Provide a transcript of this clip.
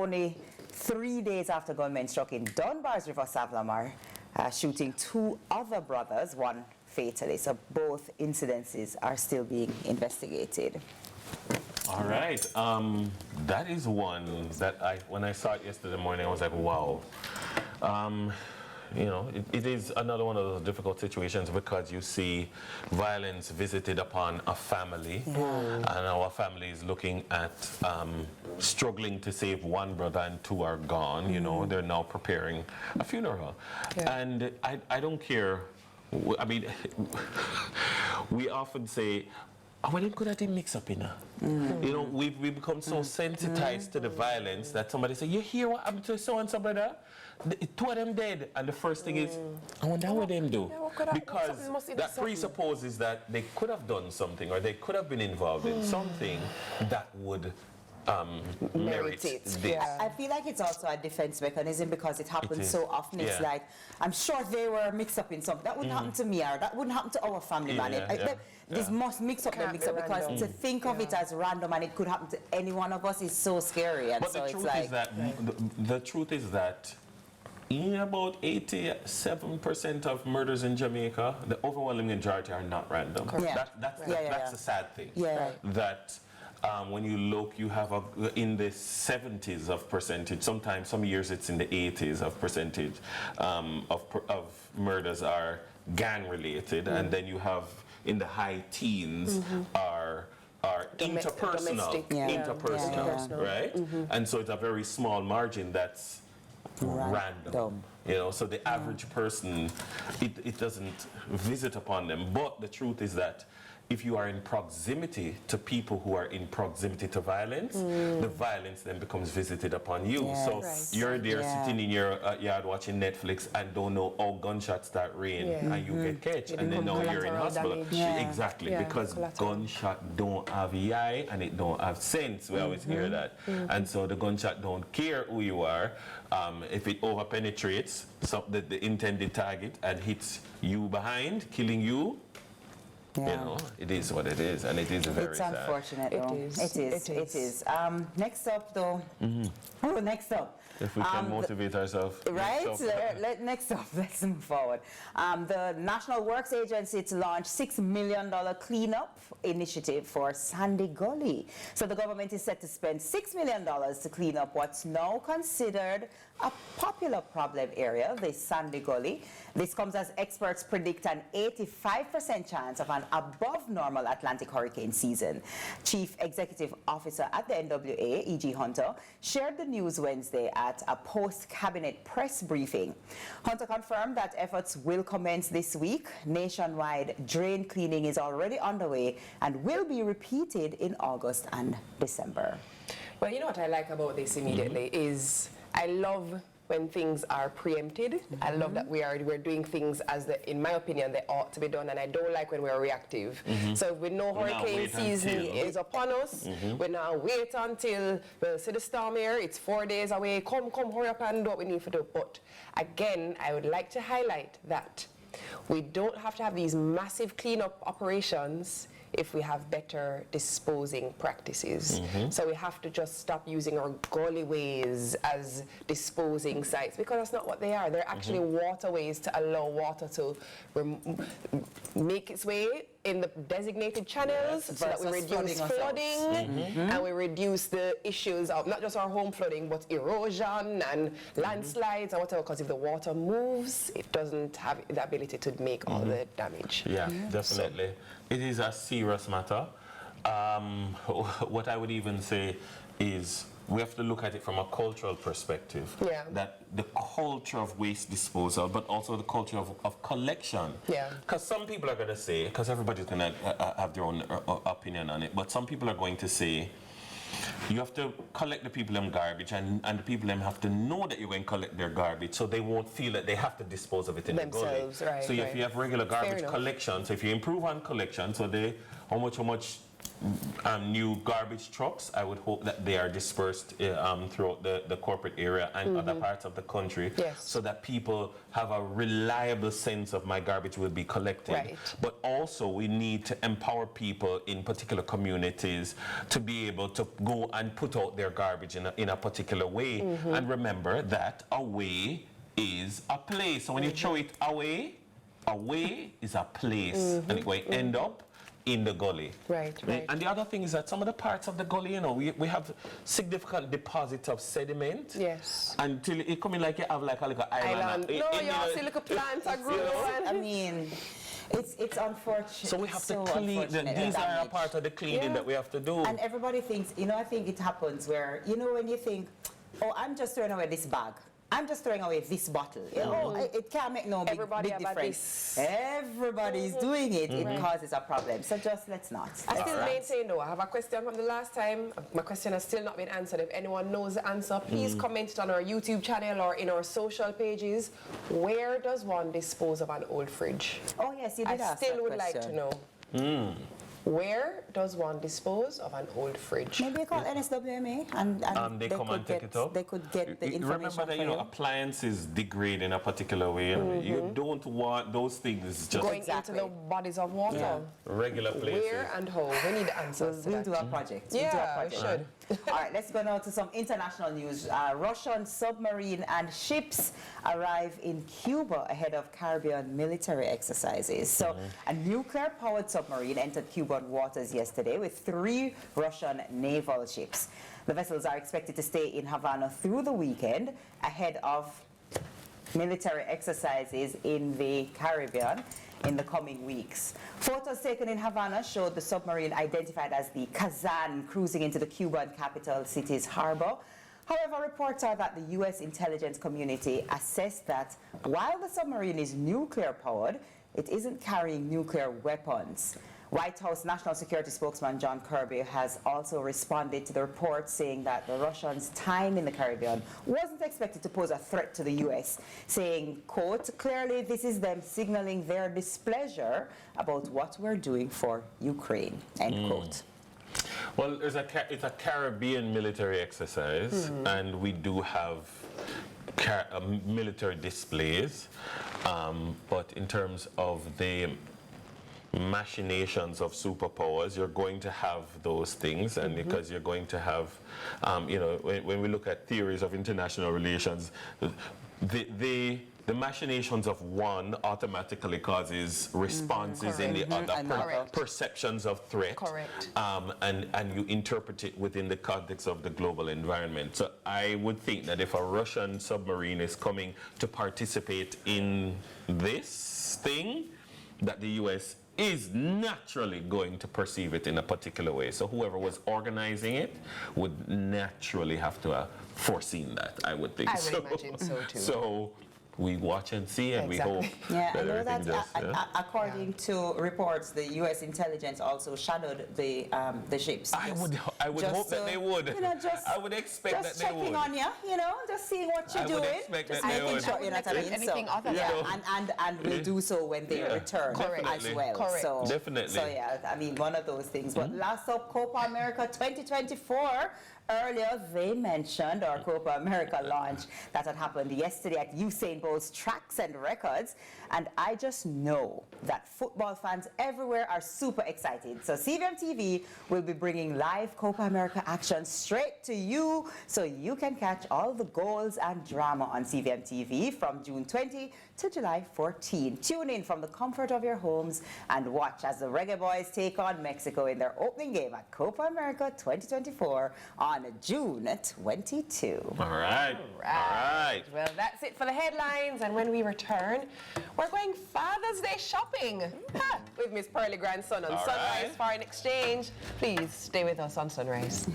only 3 days after gunmen struck in Dunbar's River Savlamar, shooting 2 other brothers, one fatally. So both incidences are still being investigated. All right. That is one that when I saw it yesterday morning, I was like, wow. You know, it is another one of those difficult situations because you see violence visited upon a family, and our family is looking at struggling to save one brother and 2 are gone. You know, they're now preparing a funeral. And I don't care. I mean, we often say, well, could have been mixed up in her. You know, we've become so sensitized to the violence that somebody say, you hear what happened to so-and-so brother? 2 of them dead. And the first thing is, I wonder what them do. Because that presupposes that they could have done something or they could have been involved in something that would merit this. I feel like it's also a defense mechanism because it happens so often. It's like, I'm sure they were mixed up in something. That wouldn't happen to me, or that wouldn't happen to our family, man. This must mix up because to think of it as random and it could happen to any one of us is so scary. And but so the truth is that the truth is that in about 87% of murders in Jamaica, the overwhelming majority are not random. That's the sad thing. That when you look, you have in the 70s of percentage. Sometimes, some years, it's in the 80s of percentage of murders are gang related, and then you have in the high teens are interpersonal, right? And so it's a very small margin that's random. You know, so the average person, it doesn't visit upon them. But the truth is that if you are in proximity to people who are in proximity to violence, the violence then becomes visited upon you. So you're there sitting in your yard watching Netflix and don't know how gunshots start rain and you get catch, and then now you're in hospital. Exactly, because gunshot don't have eye and it don't have sense. We always hear that. And so the gunshot don't care who you are. If it over penetrates the intended target and hits you behind, killing you, you know, it is what it is, and it is very sad. It's unfortunate, though. It is. Next up, though. Oh, next up. If we can motivate ourselves. Right? Next up, let's move forward. The National Works Agency to launch $6 million cleanup initiative for Sandy Gully. So the government is set to spend $6 million to clean up what's now considered a popular problem area, the Sandy Gully. This comes as experts predict an 85% chance of an above normal Atlantic hurricane season. Chief Executive Officer at the NWA, E.G. Hunter, shared the news Wednesday at a post-cabinet press briefing. Hunter confirmed that efforts will commence this week. Nationwide drain cleaning is already underway and will be repeated in August and December. Well, you know what I like about this immediately is I love when things are preempted. I love that we're doing things as in my opinion, they ought to be done, and I don't like when we're reactive. So we know hurricane season is upon us. We now wait until we see the storm here. It's 4 days away. Come, hurry up and do what we need to do. But again, I would like to highlight that we don't have to have these massive cleanup operations if we have better disposing practices. So we have to just stop using our gullyways as disposing sites, because that's not what they are. They're actually waterways to allow water to make its way in the designated channels, so that we reduce flooding and we reduce the issues of not just our home flooding, but erosion and landslides and whatever, because if the water moves, it doesn't have the ability to make all the damage. Yeah, definitely. It is a serious matter. What I would even say is we have to look at it from a cultural perspective. That the culture of waste disposal, but also the culture of collection. Because some people are going to say, because everybody's going to have their own opinion on it, but some people are going to say, you have to collect the people them garbage, and the people them have to know that you're going to collect their garbage, so they won't feel that they have to dispose of it in themselves. So if you have regular garbage collection, so if you improve on collection, so how much new garbage trucks. I would hope that they are dispersed throughout the corporate area and other parts of the country, so that people have a reliable sense of my garbage will be collected. Right. But also we need to empower people in particular communities to be able to go and put out their garbage in a particular way. And remember that away is a place. So when you throw it away is a place, and it will end up in the gully. Right. And the other thing is that some of the parts of the gully, we have significant deposits of sediment. Yes. Until it come in like you have like a little island. No, you see little plants are growing. I mean, it's unfortunate. So we have to clean. These are a part of the cleaning that we have to do. And everybody thinks, I think it happens where, when you think, oh, I'm just throwing away this bag. I'm just throwing away this bottle. It can't make no big difference. Everybody's doing it. It causes a problem. So just let's not. I still maintain though, I have a question from the last time. My question has still not been answered. If anyone knows the answer, please comment it on our YouTube channel or in our social pages. Where does one dispose of an old fridge? Oh yes, you did ask that question. I still would like to know. Where does one dispose of an old fridge? Maybe you call NSWMA and they come and take it up. They could get the information. Remember that appliances degrade in a particular way. You don't want those things just going into the bodies of water. Regular places. Where and how? We need answers. We'll do a project. Yeah, we should. All right, let's go now to some international news. Russian submarine and ships arrive in Cuba ahead of Caribbean military exercises. So a nuclear-powered submarine entered Cuban waters yesterday with 3 Russian naval ships. The vessels are expected to stay in Havana through the weekend ahead of military exercises in the Caribbean in the coming weeks. Photos taken in Havana showed the submarine identified as the Kazan cruising into the Cuban capital city's harbor. However, reports are that the U.S. intelligence community assessed that while the submarine is nuclear-powered, it isn't carrying nuclear weapons. White House National Security spokesman John Kirby has also responded to the report, saying that the Russians' time in the Caribbean wasn't expected to pose a threat to the U.S., saying, quote, clearly this is them signaling their displeasure about what we're doing for Ukraine, end quote. Well, it's a Caribbean military exercise, and we do have military displays, but in terms of the machinations of superpowers, you're going to have those things, and because you're going to have, when we look at theories of international relations, the machinations of one automatically causes responses in the other, perceptions of threat, and you interpret it within the context of the global environment. So I would think that if a Russian submarine is coming to participate in this thing, that the U.S. is naturally going to perceive it in a particular way. So whoever was organizing it would naturally have to have foreseen that, I would think. I would imagine so too. So we watch and see, and we hope that I know that according to reports, the U.S. intelligence also shadowed the ships. I would hope that they would. I would expect that they would. Just checking on you, just seeing what you're doing. I would expect that making they would. sure, anything other than and we'll do so when they return as well. Correct. So, definitely. So one of those things. But last up, Copa America 2024. Earlier, they mentioned our Copa America launch that had happened yesterday at Usain Bolt's Tracks and Records, and I just know that football fans everywhere are super excited. So CVM TV will be bringing live Copa America action straight to you, so you can catch all the goals and drama on CVM TV from June 20 to July 14. Tune in from the comfort of your homes and watch as the Reggae Boys take on Mexico in their opening game at Copa America 2024 on June 22. All right. Well, that's it for the headlines, and when we return, we're going Father's Day shopping with Miss Pearly Grandson on Sunrise Foreign Exchange. Please stay with us on Sunrise.